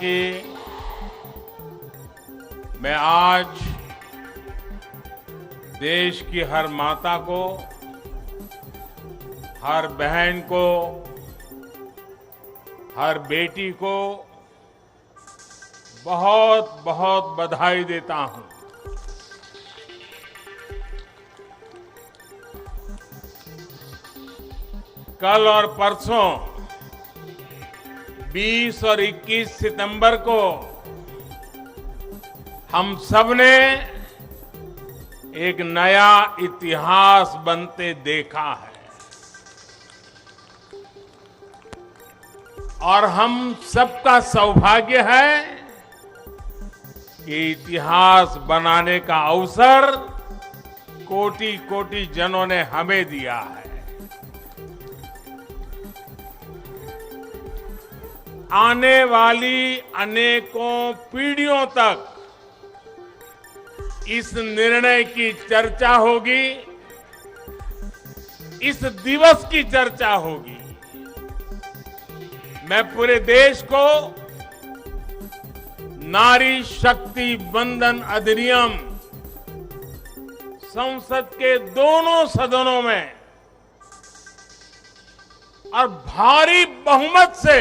कि मैं आज देश की हर माता को, हर बहन को, हर बेटी को बहुत बहुत बधाई देता हूं। कल और परसों 20 और 21 सितंबर को हम सबने एक नया इतिहास बनते देखा है और हम सबका सौभाग्य है कि इतिहास बनाने का अवसर कोटि कोटि जनों ने हमें दिया है। आने वाली अनेकों पीढ़ियों तक इस निर्णय की चर्चा होगी, इस दिवस की चर्चा होगी। मैं पूरे देश को नारी शक्ति वंदन अधिनियम संसद के दोनों सदनों में और भारी बहुमत से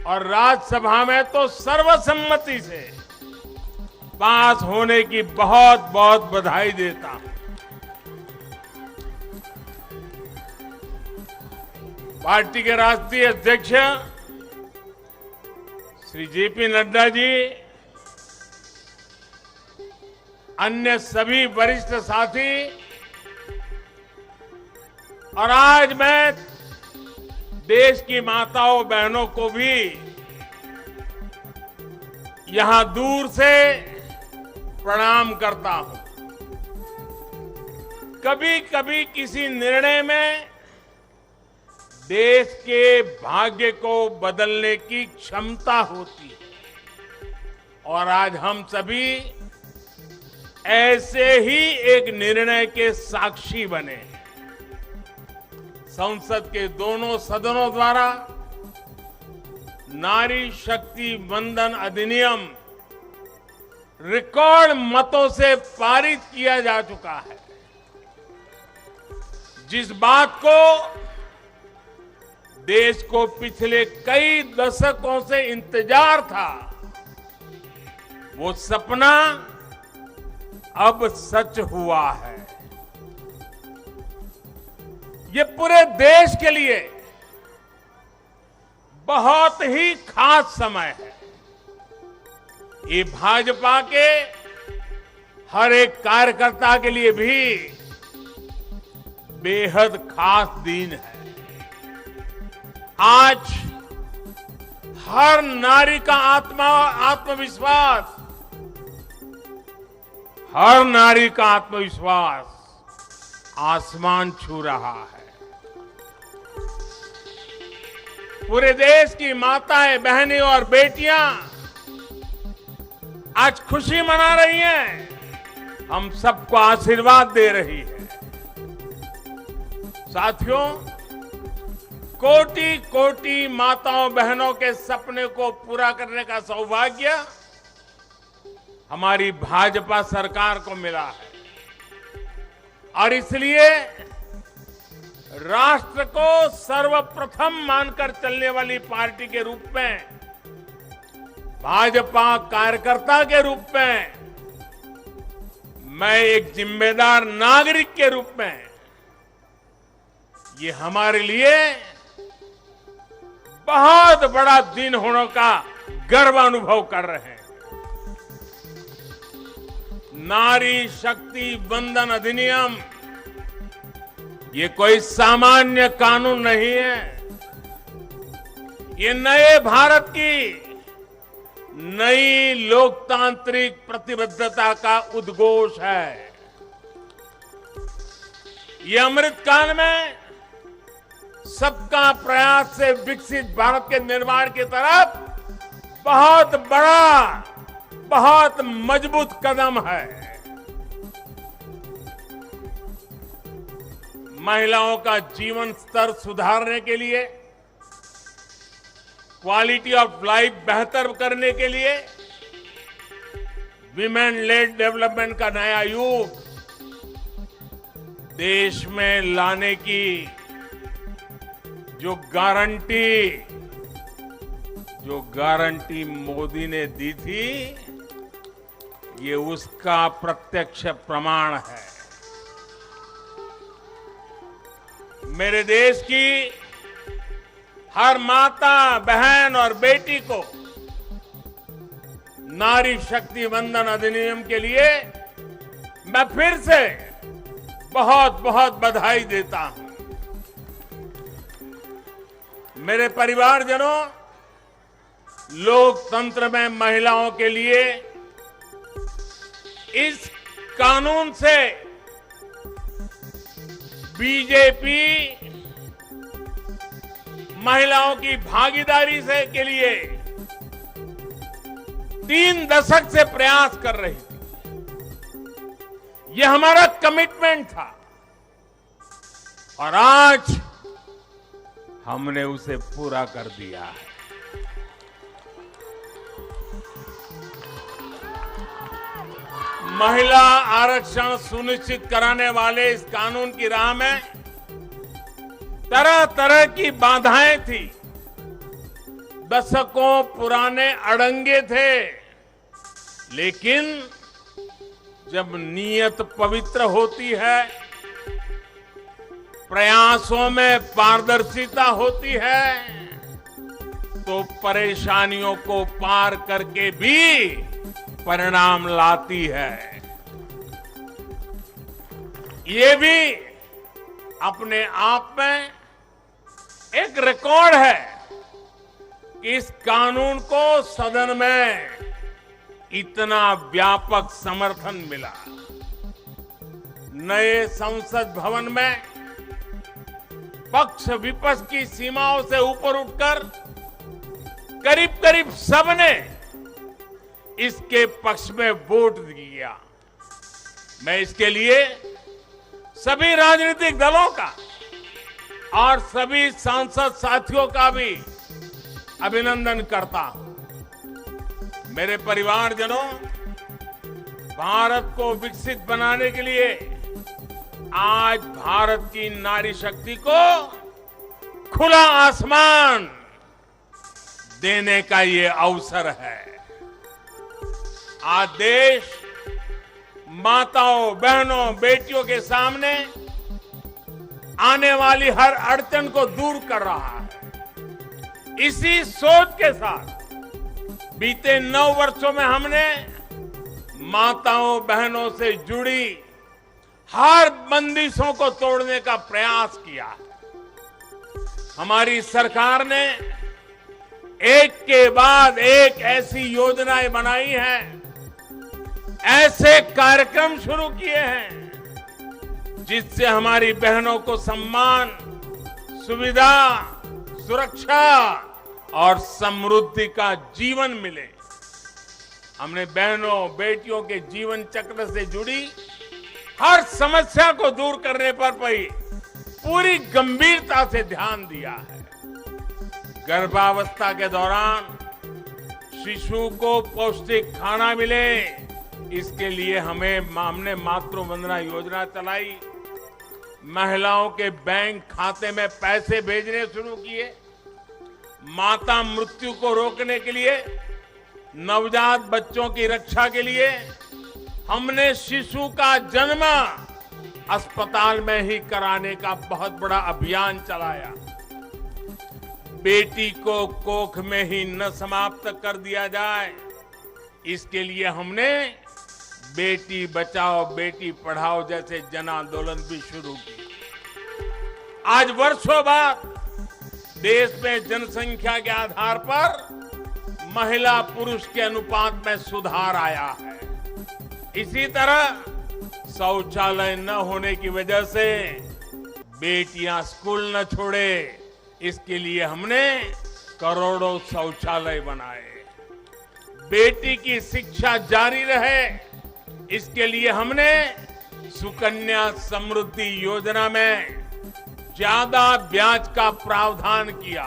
और राज्यसभा में तो सर्वसम्मति से पास होने की बहुत बहुत बधाई देता हूं। पार्टी के राष्ट्रीय अध्यक्ष श्री जेपी नड्डा जी, अन्य सभी वरिष्ठ साथी और आज मैं देश की माताओं बहनों को भी यहां दूर से प्रणाम करता हूं। कभी कभी किसी निर्णय में देश के भाग्य को बदलने की क्षमता होती है और आज हम सभी ऐसे ही एक निर्णय के साक्षी बने हैं। संसद के दोनों सदनों द्वारा नारी शक्ति वंदन अधिनियम रिकॉर्ड मतों से पारित किया जा चुका है। जिस बात को देश को पिछले कई दशकों से इंतजार था, वो सपना अब सच हुआ है। ये पूरे देश के लिए बहुत ही खास समय है। ये भाजपा के हर एक कार्यकर्ता के लिए भी बेहद खास दिन है। आज हर नारी का आत्मविश्वास, हर नारी का आत्मविश्वास आसमान छू रहा है। पूरे देश की माताएं, बहनें और बेटियां आज खुशी मना रही हैं, हम सबको आशीर्वाद दे रही है। साथियों, कोटि कोटि माताओं बहनों के सपने को पूरा करने का सौभाग्य हमारी भाजपा सरकार को मिला है और इसलिए राष्ट्र को सर्वप्रथम मानकर चलने वाली पार्टी के रूप में, भाजपा कार्यकर्ता के रूप में, मैं एक जिम्मेदार नागरिक के रूप में ये हमारे लिए बहुत बड़ा दिन होने का गर्व अनुभव कर रहे हैं। नारी शक्ति वंदन अधिनियम ये कोई सामान्य कानून नहीं है। ये नए भारत की नई लोकतांत्रिक प्रतिबद्धता का उद्घोष है। ये अमृतकाल में सबका प्रयास से विकसित भारत के निर्माण की तरफ बहुत बड़ा, बहुत मजबूत कदम है। महिलाओं का जीवन स्तर सुधारने के लिए क्वालिटी ऑफ लाइफ बेहतर करने के लिए विमेन लेड डेवलपमेंट का नया युग देश में लाने की जो गारंटी मोदी ने दी थी, ये उसका प्रत्यक्ष प्रमाण है। मेरे देश की हर माता, बहन और बेटी को नारी शक्ति वंदन अधिनियम के लिए मैं फिर से बहुत बहुत बधाई देता हूं। मेरे परिवारजनों, लोकतंत्र में महिलाओं के लिए इस कानून से बीजेपी महिलाओं की भागीदारी से के लिए 3 दशक से प्रयास कर रही थी। यह हमारा कमिटमेंट था और आज हमने उसे पूरा कर दिया है। महिला आरक्षण सुनिश्चित कराने वाले इस कानून की राह में तरह तरह की बाधाएं थी, दशकों पुराने अड़ंगे थे, लेकिन जब नीयत पवित्र होती है, प्रयासों में पारदर्शिता होती है, तो परेशानियों को पार करके भी परिणाम लाती है। ये भी अपने आप में एक रिकॉर्ड है कि इस कानून को सदन में इतना व्यापक समर्थन मिला। नए संसद भवन में पक्ष विपक्ष की सीमाओं से ऊपर उठकर करीब करीब सबने इसके पक्ष में वोट दिया। मैं इसके लिए सभी राजनीतिक दलों का और सभी सांसद साथियों का भी अभिनंदन करता हूं। मेरे परिवारजनों, भारत को विकसित बनाने के लिए आज भारत की नारी शक्ति को खुला आसमान देने का ये अवसर है। आज देश माताओं, बहनों, बेटियों के सामने आने वाली हर अड़चन को दूर कर रहा है। इसी सोच के साथ बीते 9 वर्षों में हमने माताओं, बहनों से जुड़ी हर बंदिशों को तोड़ने का प्रयास किया। हमारी सरकार ने एक के बाद एक ऐसी योजनाएं बनाई हैं, ऐसे कार्यक्रम शुरू किए हैं जिससे हमारी बहनों को सम्मान, सुविधा, सुरक्षा और समृद्धि का जीवन मिले। हमने बहनों, बेटियों के जीवन चक्र से जुड़ी हर समस्या को दूर करने पर पूरी गंभीरता से ध्यान दिया है। गर्भावस्था के दौरान शिशु को पौष्टिक खाना मिले, इसके लिए हमने मातृ वंदना योजना चलाई। महिलाओं के बैंक खाते में पैसे भेजने शुरू किए। माता मृत्यु को रोकने के लिए, नवजात बच्चों की रक्षा के लिए हमने शिशु का जन्म अस्पताल में ही कराने का बहुत बड़ा अभियान चलाया। बेटी को कोख में ही न समाप्त कर दिया जाए, इसके लिए हमने बेटी बचाओ बेटी पढ़ाओ जैसे जन आंदोलन भी शुरू किए। आज वर्षों बाद देश में जनसंख्या के आधार पर महिला पुरुष के अनुपात में सुधार आया है। इसी तरह शौचालय न होने की वजह से बेटियां स्कूल न छोड़े, इसके लिए हमने करोड़ों शौचालय बनाए। बेटी की शिक्षा जारी रहे, इसके लिए हमने सुकन्या समृद्धि योजना में ज्यादा ब्याज का प्रावधान किया।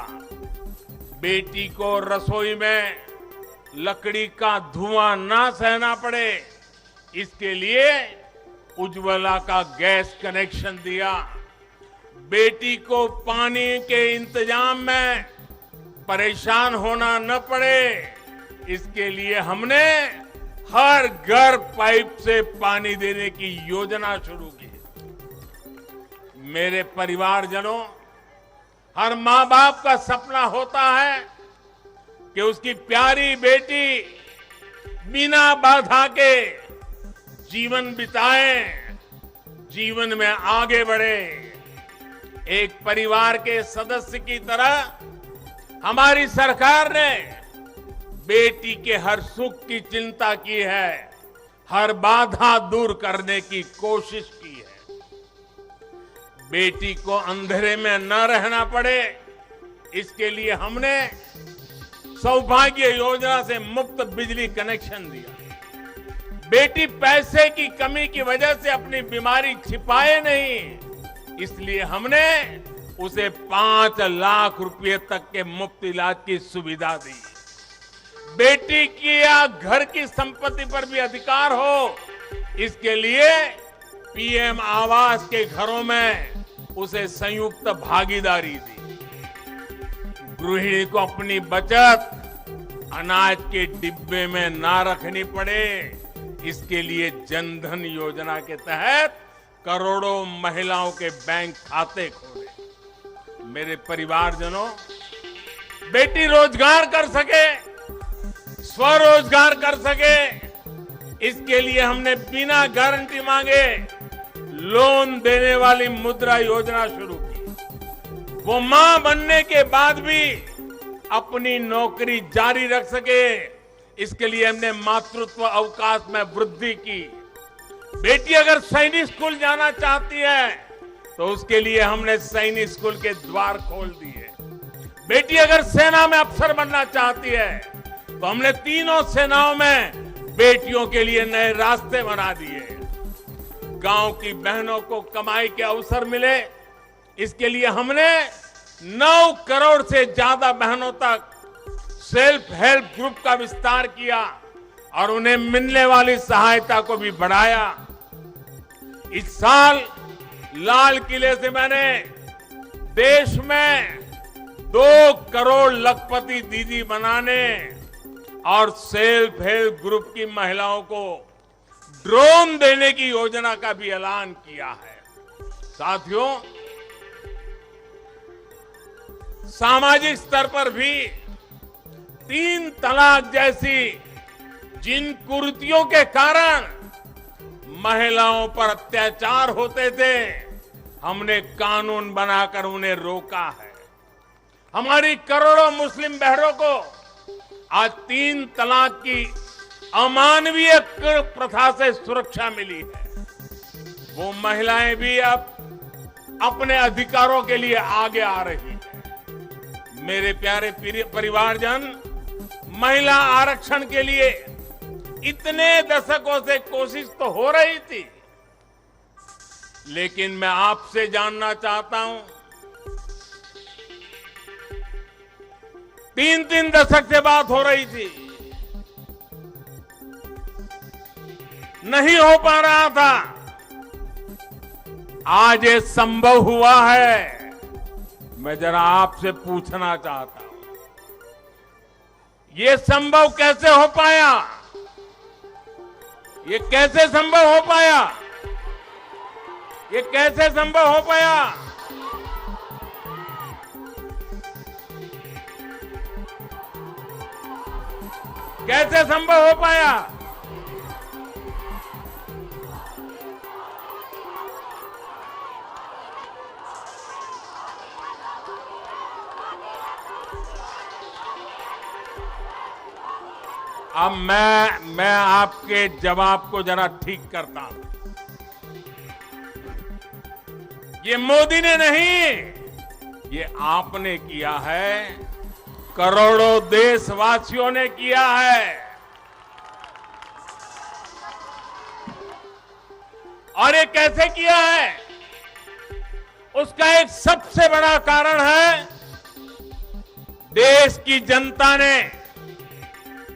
बेटी को रसोई में लकड़ी का धुआं ना सहना पड़े, इसके लिए उज्ज्वला का गैस कनेक्शन दिया। बेटी को पानी के इंतजाम में परेशान होना न पड़े, इसके लिए हमने हर घर पाइप से पानी देने की योजना शुरू की। मेरे परिवारजनों, हर मां बाप का सपना होता है कि उसकी प्यारी बेटी बिना बाधा के जीवन बिताए, जीवन में आगे बढ़े। एक परिवार के सदस्य की तरह हमारी सरकार ने बेटी के हर सुख की चिंता की है, हर बाधा दूर करने की कोशिश की है। बेटी को अंधेरे में न रहना पड़े, इसके लिए हमने सौभाग्य योजना से मुफ्त बिजली कनेक्शन दिया। बेटी पैसे की कमी की वजह से अपनी बीमारी छिपाए नहीं, इसलिए हमने उसे 5 लाख रुपए तक के मुफ्त इलाज की सुविधा दी। बेटी की या घर की संपत्ति पर भी अधिकार हो, इसके लिए पीएम आवास के घरों में उसे संयुक्त भागीदारी दी। गृहिणी को अपनी बचत अनाज के डिब्बे में ना रखनी पड़े, इसके लिए जनधन योजना के तहत करोड़ों महिलाओं के बैंक खाते खोले। मेरे परिवारजनों, बेटी रोजगार कर सके, स्वरोजगार कर सके, इसके लिए हमने बिना गारंटी मांगे लोन देने वाली मुद्रा योजना शुरू की। वो मां बनने के बाद भी अपनी नौकरी जारी रख सके, इसके लिए हमने मातृत्व अवकाश में वृद्धि की। बेटी अगर सैनिक स्कूल जाना चाहती है तो उसके लिए हमने सैनिक स्कूल के द्वार खोल दिए। बेटी अगर सेना में अफसर बनना चाहती है तो हमने तीनों सेनाओं में बेटियों के लिए नए रास्ते बना दिए। गांव की बहनों को कमाई के अवसर मिले, इसके लिए हमने 9 करोड़ से ज्यादा बहनों तक सेल्फ हेल्प ग्रुप का विस्तार किया और उन्हें मिलने वाली सहायता को भी बढ़ाया। इस साल लाल किले से मैंने देश में 2 करोड़ लखपति दीदी बनाने और सेल्फ हेल्प ग्रुप की महिलाओं को ड्रोन देने की योजना का भी ऐलान किया है। साथियों, सामाजिक स्तर पर भी 3 तलाक जैसी जिन कुरीतियों के कारण महिलाओं पर अत्याचार होते थे, हमने कानून बनाकर उन्हें रोका है। हमारी करोड़ों मुस्लिम बहनों को आज 3 तलाक की अमानवीय प्रथा से सुरक्षा मिली है। वो महिलाएं भी अब अपने अधिकारों के लिए आगे आ रही हैं। मेरे प्यारे परिवारजन, महिला आरक्षण के लिए इतने दशकों से कोशिश तो हो रही थी, लेकिन मैं आपसे जानना चाहता हूं, 3 दशक से बात हो रही थी, नहीं हो पा रहा था। आज ये संभव हुआ है। मैं जरा आपसे पूछना चाहता हूं, ये संभव कैसे हो पाया? ये कैसे संभव हो पाया? ये कैसे संभव हो पाया? कैसे संभव हो पाया? अब मैं आपके जवाब को जरा ठीक करता हूं। ये मोदी ने नहीं, ये आपने किया है, करोड़ों देशवासियों ने किया है। और ये कैसे किया है? उसका एक सबसे बड़ा कारण है देश की जनता ने,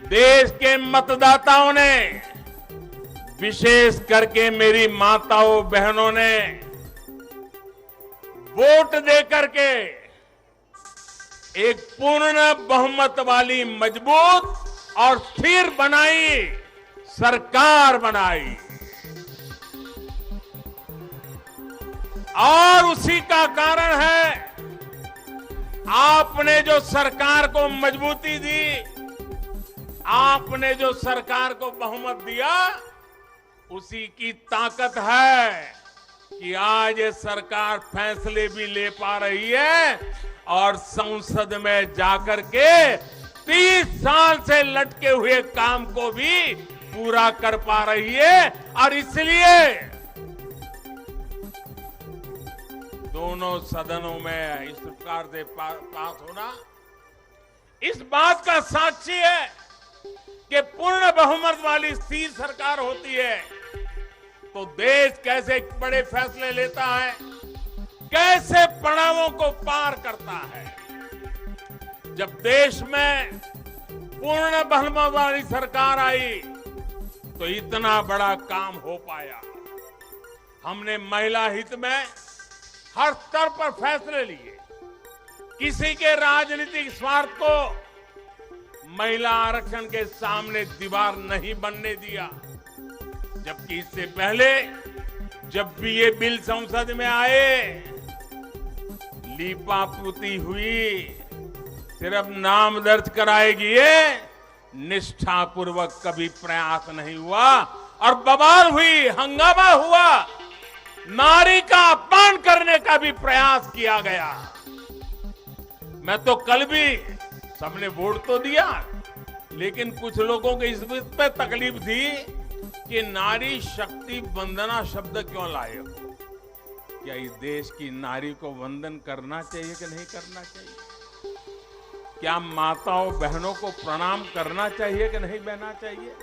देश के मतदाताओं ने, विशेष करके मेरी माताओं बहनों ने वोट देकर के एक पूर्ण बहुमत वाली मजबूत और स्थिर बनाई सरकार बनाई। और उसी का कारण है आपने जो सरकार को मजबूती दी, आपने जो सरकार को बहुमत दिया, उसी की ताकत है कि आज ये सरकार फैसले भी ले पा रही है और संसद में जाकर के 30 साल से लटके हुए काम को भी पूरा कर पा रही है। और इसलिए दोनों सदनों में इस प्रकार से पास होना इस बात का साक्षी है कि पूर्ण बहुमत वाली स्थिर सरकार होती है तो देश कैसे बड़े फैसले लेता है, कैसे पड़ावों को पार करता है। जब देश में पूर्ण बहुमत वाली सरकार आई तो इतना बड़ा काम हो पाया। हमने महिला हित में हर स्तर पर फैसले लिए, किसी के राजनीतिक स्वार्थ को महिला आरक्षण के सामने दीवार नहीं बनने दिया। जबकि इससे पहले जब भी ये बिल संसद में आए, लीपापोती हुई, सिर्फ नाम दर्ज कराएगी ये, निष्ठापूर्वक कभी प्रयास नहीं हुआ और बवाल हुई, हंगामा हुआ, नारी का अपमान करने का भी प्रयास किया गया। मैं तो कल भी, सबने वोट तो दिया, लेकिन कुछ लोगों को इस पे तकलीफ थी कि नारी शक्ति वंदना शब्द क्यों लाए हो। क्या इस देश की नारी को वंदन करना चाहिए कि नहीं करना चाहिए? क्या माताओं बहनों को प्रणाम करना चाहिए कि नहीं बहना चाहिए?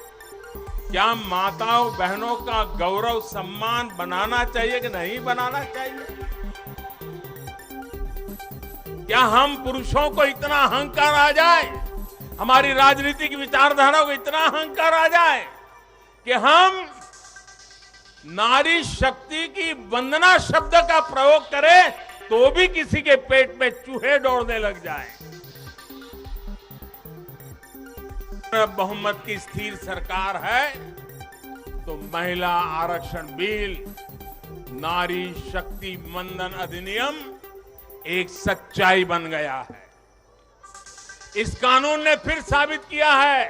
क्या माताओं बहनों का गौरव सम्मान बनाना चाहिए कि नहीं बनाना चाहिए? क्या हम पुरुषों को इतना अहंकार आ जाए, हमारी राजनीतिक विचारधारा को इतना अहंकार आ जाए कि हम नारी शक्ति की वंदना शब्द का प्रयोग करें तो भी किसी के पेट में चूहे दौड़ने लग जाए। बहुमत की स्थिर सरकार है तो महिला आरक्षण बिल, नारी शक्ति वंदन अधिनियम एक सच्चाई बन गया है। इस कानून ने फिर साबित किया है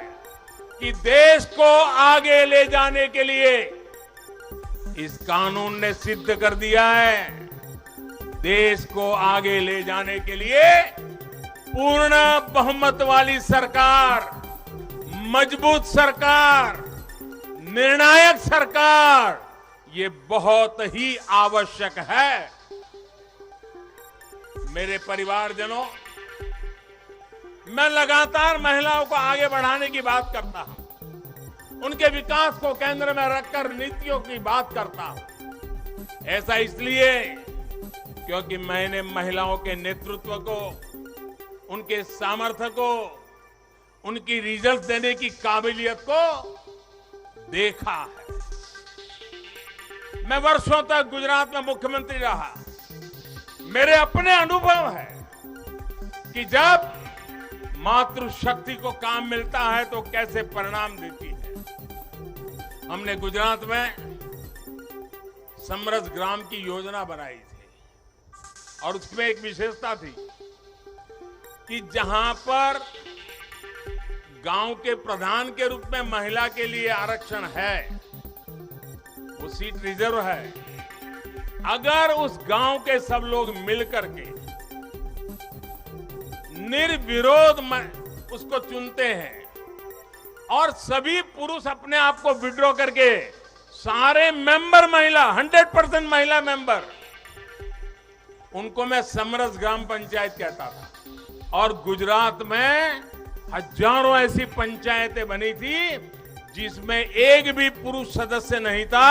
कि देश को आगे ले जाने के लिए, इस कानून ने सिद्ध कर दिया है, देश को आगे ले जाने के लिए पूर्ण बहुमत वाली सरकार, मजबूत सरकार, निर्णायक सरकार, ये बहुत ही आवश्यक है। मेरे परिवारजनों, मैं लगातार महिलाओं को आगे बढ़ाने की बात करता हूं, उनके विकास को केंद्र में रखकर नीतियों की बात करता हूं। ऐसा इसलिए क्योंकि मैंने महिलाओं के नेतृत्व को, उनके सामर्थ्य को, उनकी रिजल्ट देने की काबिलियत को देखा है। मैं वर्षों तक गुजरात में मुख्यमंत्री रहा। मेरे अपने अनुभव है कि जब मातृशक्ति को काम मिलता है तो कैसे परिणाम देती है। हमने गुजरात में समरस ग्राम की योजना बनाई थी और उसमें एक विशेषता थी कि जहां पर गांव के प्रधान के रूप में महिला के लिए आरक्षण है, वो सीट रिजर्व है, अगर उस गांव के सब लोग मिलकर के निर्विरोध उसको चुनते हैं और सभी पुरुष अपने आप को विड्रॉ करके सारे मेंबर महिला, 100% महिला मेंबर, उनको मैं समरस ग्राम पंचायत कहता था। और गुजरात में हजारों ऐसी पंचायतें बनी थी जिसमें एक भी पुरुष सदस्य नहीं था,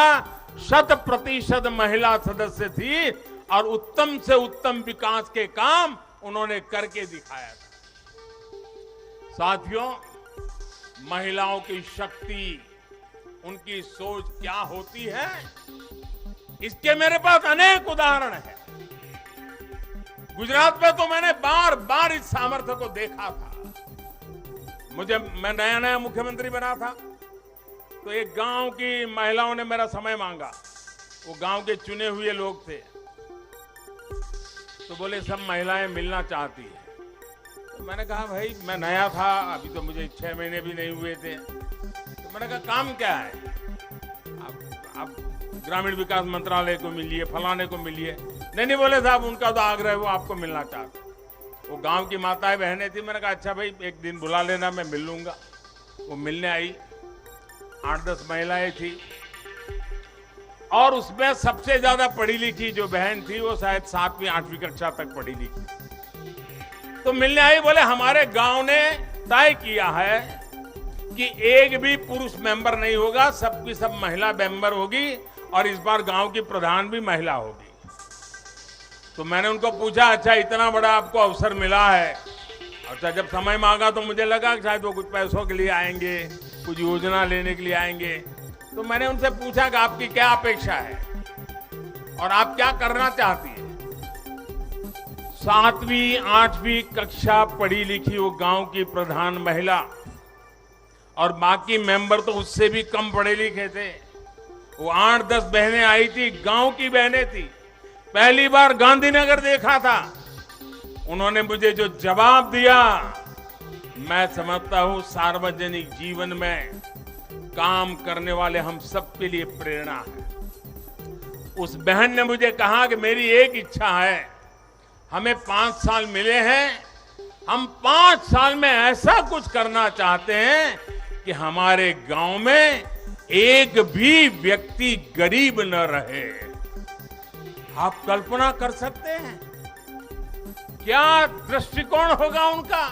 100% महिला सदस्य थी और उत्तम से उत्तम विकास के काम उन्होंने करके दिखाया था। साथियों, महिलाओं की शक्ति, उनकी सोच क्या होती है, इसके मेरे पास अनेक उदाहरण हैं। गुजरात में तो मैंने बार बार इस सामर्थ्य को देखा था। मैं नया नया मुख्यमंत्री बना था, तो एक गांव की महिलाओं ने मेरा समय मांगा। वो गांव के चुने हुए लोग थे, तो बोले सब महिलाएं मिलना चाहती है। तो मैंने कहा भाई मैं नया था, अभी तो मुझे 6 महीने भी नहीं हुए थे। तो मैंने कहा काम क्या है, आप ग्रामीण विकास मंत्रालय को मिलिए, फलाने को मिलिए। नहीं बोले साहब, उनका तो आग्रह है, वो आपको मिलना चाहते। वो गांव की माताएं बहनें थी। मैंने कहा अच्छा भाई एक दिन बुला लेना, मैं मिल लूंगा। वो मिलने आई, 8-10 महिलाएं थी, और उसमें सबसे ज्यादा पढ़ी लिखी जो बहन थी वो शायद 7वीं 8वीं कक्षा तक पढ़ी लिखी। तो मिलने आई, बोले हमारे गांव ने तय किया है कि एक भी पुरुष मेंबर नहीं होगा, सबकी सब महिला मेंबर होगी, और इस बार गांव की प्रधान भी महिला होगी। तो मैंने उनको पूछा अच्छा इतना बड़ा आपको अवसर मिला है। अच्छा, जब समय मांगा तो मुझे लगा कि शायद वो कुछ पैसों के लिए आएंगे, कुछ योजना लेने के लिए आएंगे। तो मैंने उनसे पूछा कि आपकी क्या अपेक्षा है और आप क्या करना चाहती है। 7वीं 8वीं कक्षा पढ़ी लिखी वो गांव की प्रधान महिला, और बाकी मेंबर तो उससे भी कम पढ़े लिखे थे। वो 8-10 बहनें आई थी, गांव की बहनें थी, पहली बार गांधीनगर देखा था। उन्होंने मुझे जो जवाब दिया, मैं समझता हूं सार्वजनिक जीवन में काम करने वाले हम सबके लिए प्रेरणा है। उस बहन ने मुझे कहा कि मेरी एक इच्छा है, हमें 5 साल मिले हैं, हम 5 साल में ऐसा कुछ करना चाहते हैं कि हमारे गांव में एक भी व्यक्ति गरीब न रहे। आप कल्पना कर सकते हैं क्या दृष्टिकोण होगा उनका,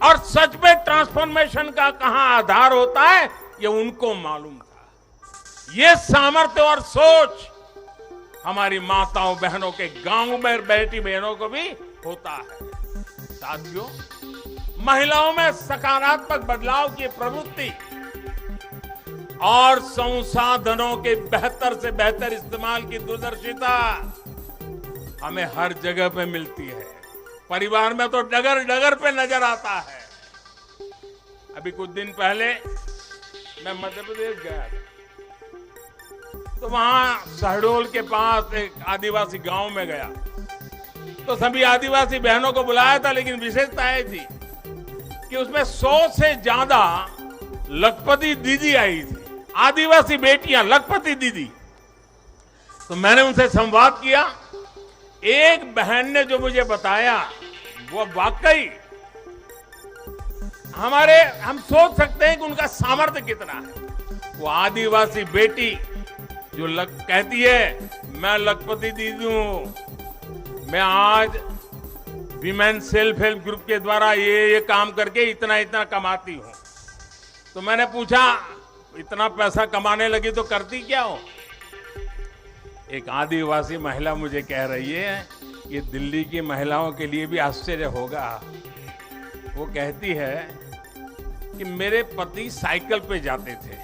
और सच में ट्रांसफॉर्मेशन का कहां आधार होता है ये उनको मालूम था। ये सामर्थ्य और सोच हमारी माताओं बहनों के, गांव में बैठी बहनों को भी होता है। साथियों, महिलाओं में सकारात्मक बदलाव की प्रवृत्ति और संसाधनों के बेहतर से बेहतर इस्तेमाल की दूरदर्शिता हमें हर जगह पे मिलती है। परिवार में तो डगर डगर पे नजर आता है। अभी कुछ दिन पहले मैं मध्य प्रदेश गया था, तो वहां शहडोल के पास एक आदिवासी गांव में गया, तो सभी आदिवासी बहनों को बुलाया था, लेकिन विशेषता ये थी कि उसमें 100 से ज्यादा लखपति दीदी आई थी, आदिवासी बेटियां, लखपति दीदी। तो मैंने उनसे संवाद किया। एक बहन ने जो मुझे बताया वो वाकई हम सोच सकते हैं कि उनका सामर्थ्य कितना है। वो आदिवासी बेटी जो कहती है मैं लखपति दीदी हूं, मैं आज विमेन सेल्फ हेल्प ग्रुप के द्वारा ये काम करके इतना इतना कमाती हूं। तो मैंने पूछा इतना पैसा कमाने लगी तो करती क्या हो। एक आदिवासी महिला मुझे कह रही है, ये दिल्ली की महिलाओं के लिए भी आश्चर्य होगा। वो कहती है कि मेरे पति साइकिल पे जाते थे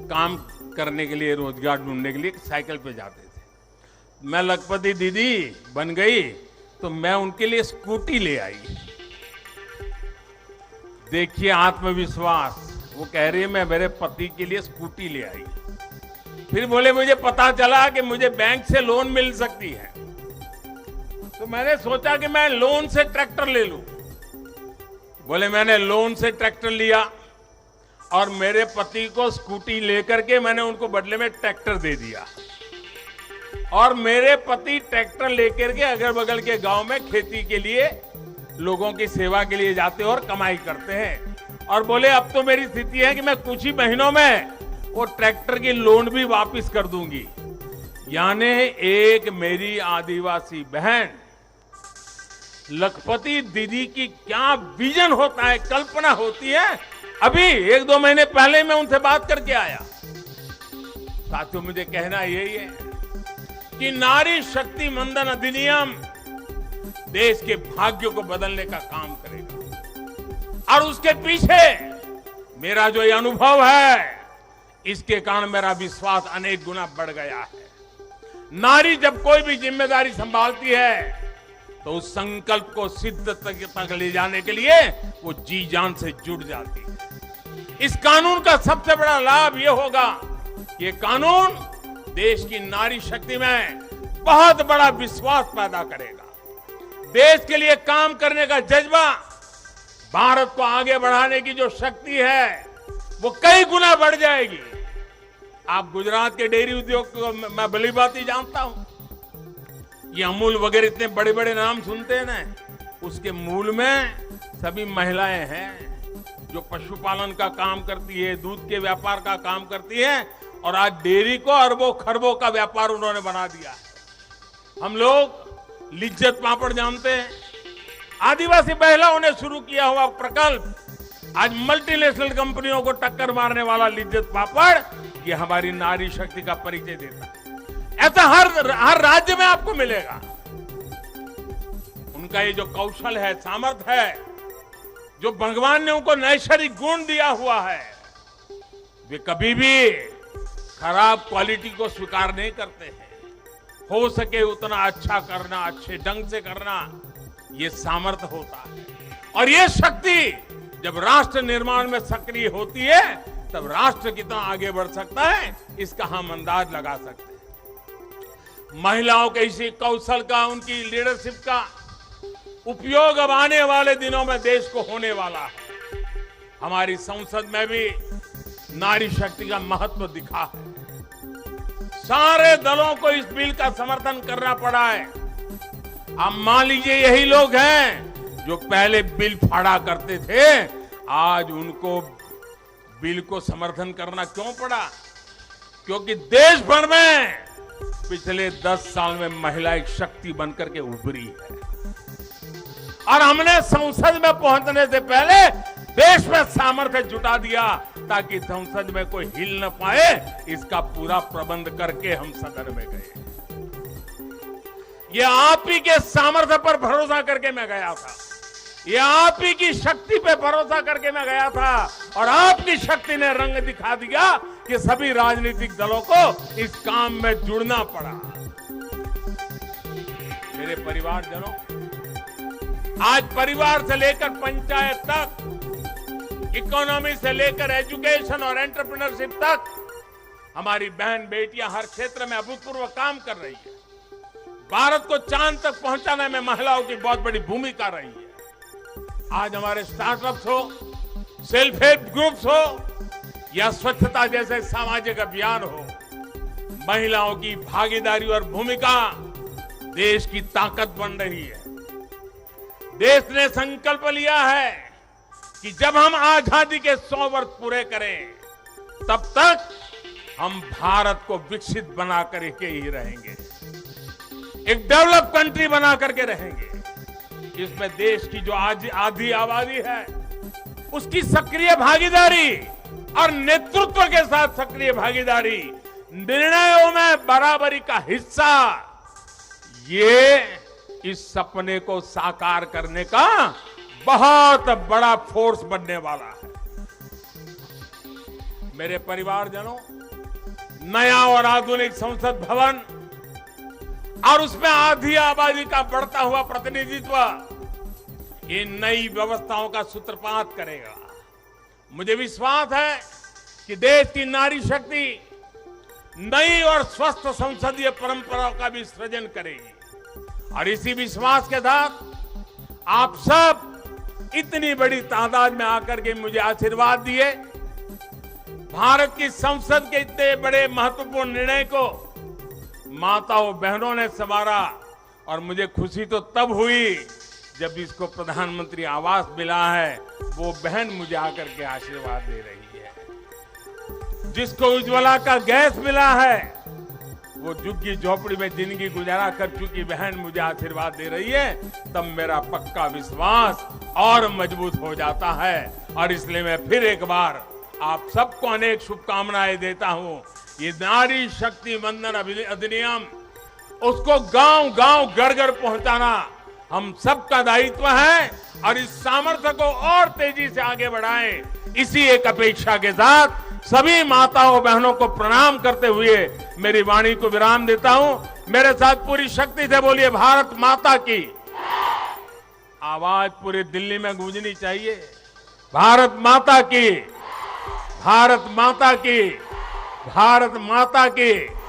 काम करने के लिए, रोजगार ढूंढने के लिए साइकिल पे जाते थे। मैं लखपति दीदी बन गई तो मैं उनके लिए स्कूटी ले आई। देखिए आत्मविश्वास। वो कह रही है मैं मेरे पति के लिए स्कूटी ले आई। फिर बोले मुझे पता चला कि मुझे बैंक से लोन मिल सकती है, तो मैंने सोचा कि मैं लोन से ट्रैक्टर ले लूं। बोले मैंने लोन से ट्रैक्टर लिया और मेरे पति को स्कूटी लेकर के मैंने उनको बदले में ट्रैक्टर दे दिया, और मेरे पति ट्रैक्टर लेकर के अगल बगल के गांव में खेती के लिए लोगों की सेवा के लिए जाते और कमाई करते हैं। और बोले अब तो मेरी स्थिति है कि मैं कुछ ही महीनों में वो ट्रैक्टर की लोन भी वापस कर दूंगी। यानी एक मेरी आदिवासी बहन लखपति दीदी की क्या विजन होता है, कल्पना होती है। अभी 1-2 महीने पहले मैं उनसे बात करके आया। साथियों, मुझे कहना यही है कि नारी शक्ति मंदन अधिनियम देश के भाग्य को बदलने का काम करेगा। और उसके पीछे मेरा जो ये अनुभव है, इसके कारण मेरा विश्वास अनेक गुना बढ़ गया है। नारी जब कोई भी जिम्मेदारी संभालती है तो उस संकल्प को सिद्ध तक ले जाने के लिए वो जी जान से जुट जाती है। इस कानून का सबसे बड़ा लाभ ये होगा कि ये कानून देश की नारी शक्ति में बहुत बड़ा विश्वास पैदा करेगा। देश के लिए काम करने का जज्बा, भारत को आगे बढ़ाने की जो शक्ति है वो कई गुना बढ़ जाएगी। आप गुजरात के डेयरी उद्योग को मैं भली बात ही जानता हूं। ये अमूल वगैरह इतने बड़े बड़े नाम सुनते हैं ना, उसके मूल में सभी महिलाएं हैं जो पशुपालन का काम करती है, दूध के व्यापार का काम करती है, और आज डेयरी को अरबों खरबों का व्यापार उन्होंने बना दिया है। हम लोग लिज्जत पापड़ जानते हैं, आदिवासी महिलाओं ने शुरू किया हुआ प्रकल्प आज मल्टीनेशनल कंपनियों को टक्कर मारने वाला लिज्जत पापड़, ये हमारी नारी शक्ति का परिचय देता है। ऐसा हर राज्य में आपको मिलेगा। उनका ये जो कौशल है, सामर्थ्य है, जो भगवान ने उनको नैसर्गिक गुण दिया हुआ है, वे कभी भी खराब क्वालिटी को स्वीकार नहीं करते हैं। हो सके उतना अच्छा करना, अच्छे ढंग से करना, ये सामर्थ्य होता है। और ये शक्ति जब राष्ट्र निर्माण में सक्रिय होती है तब राष्ट्र कितना आगे बढ़ सकता है, इसका हम अंदाज लगा सकते हैं। महिलाओं के इसी कौशल का, उनकी लीडरशिप का उपयोग अब आने वाले दिनों में देश को होने वाला है। हमारी संसद में भी नारी शक्ति का महत्व दिखा है। सारे दलों को इस बिल का समर्थन करना पड़ा है। अब मान लीजिए यही लोग हैं जो पहले बिल फाड़ा करते थे, आज उनको बिल को समर्थन करना क्यों पड़ा? क्योंकि देश भर में पिछले 10 साल में महिला एक शक्ति बनकर के उभरी है, और हमने संसद में पहुंचने से पहले देश में सामर्थ्य जुटा दिया ताकि संसद में कोई हिल न पाए। इसका पूरा प्रबंध करके हम सदन में गए। ये आप ही के सामर्थ्य पर भरोसा करके मैं गया था, ये आप ही की शक्ति पे भरोसा करके मैं गया था, और आपकी शक्ति ने रंग दिखा दिया कि सभी राजनीतिक दलों को इस काम में जुड़ना पड़ा। मेरे परिवारजनों, आज परिवार से लेकर पंचायत तक, इकोनॉमी से लेकर एजुकेशन और एंटरप्रेन्योरशिप तक, हमारी बहन बेटियां हर क्षेत्र में अभूतपूर्व काम कर रही है। भारत को चांद तक पहुंचाने में महिलाओं की बहुत बड़ी भूमिका रही है। आज हमारे स्टार्टअप्स हो, सेल्फ हेल्प ग्रुप्स हो, या स्वच्छता जैसे सामाजिक अभियान हो, महिलाओं की भागीदारी और भूमिका देश की ताकत बन रही है। देश ने संकल्प लिया है कि जब हम आजादी के 100 वर्ष पूरे करें, तब तक हम भारत को विकसित बना करके ही रहेंगे, एक डेवलप कंट्री बना करके रहेंगे। इसमें देश की जो आज आधी आबादी है, उसकी सक्रिय भागीदारी और नेतृत्व के साथ सक्रिय भागीदारी, निर्णयों में बराबरी का हिस्सा, ये इस सपने को साकार करने का बहुत बड़ा फोर्स बनने वाला है। मेरे परिवारजनों, नया और आधुनिक संसद भवन और उसमें आधी आबादी का बढ़ता हुआ प्रतिनिधित्व, ये नई व्यवस्थाओं का सूत्रपात करेगा। मुझे विश्वास है कि देश की नारी शक्ति नई और स्वस्थ संसदीय परंपराओं का भी सृजन करेगी। और इसी विश्वास के साथ आप सब इतनी बड़ी तादाद में आकर के मुझे आशीर्वाद दिए। भारत की संसद के इतने बड़े महत्वपूर्ण निर्णय को माताओं बहनों ने संवारा, और मुझे खुशी तो तब हुई जब इसको प्रधानमंत्री आवास मिला है। वो बहन मुझे आकर के आशीर्वाद दे रही है। जिसको उज्ज्वला का गैस मिला है, वो झुग्गी झोपड़ी में जिंदगी गुजारा कर चुकी बहन मुझे आशीर्वाद दे रही है, तब मेरा पक्का विश्वास और मजबूत हो जाता है। और इसलिए मैं फिर एक बार आप सबको अनेक शुभकामनाएं देता हूं। ये नारी शक्ति वंदन अधिनियम, उसको गांव गांव घर घर पहुंचाना हम सबका दायित्व है और इस सामर्थ्य को और तेजी से आगे बढ़ाएं। इसी एक अपेक्षा के साथ सभी माताओं बहनों को प्रणाम करते हुए मेरी वाणी को विराम देता हूं। मेरे साथ पूरी शक्ति से बोलिए, भारत माता की। आवाज पूरी दिल्ली में गूंजनी चाहिए। भारत माता की, भारत माता की, भारत माता की।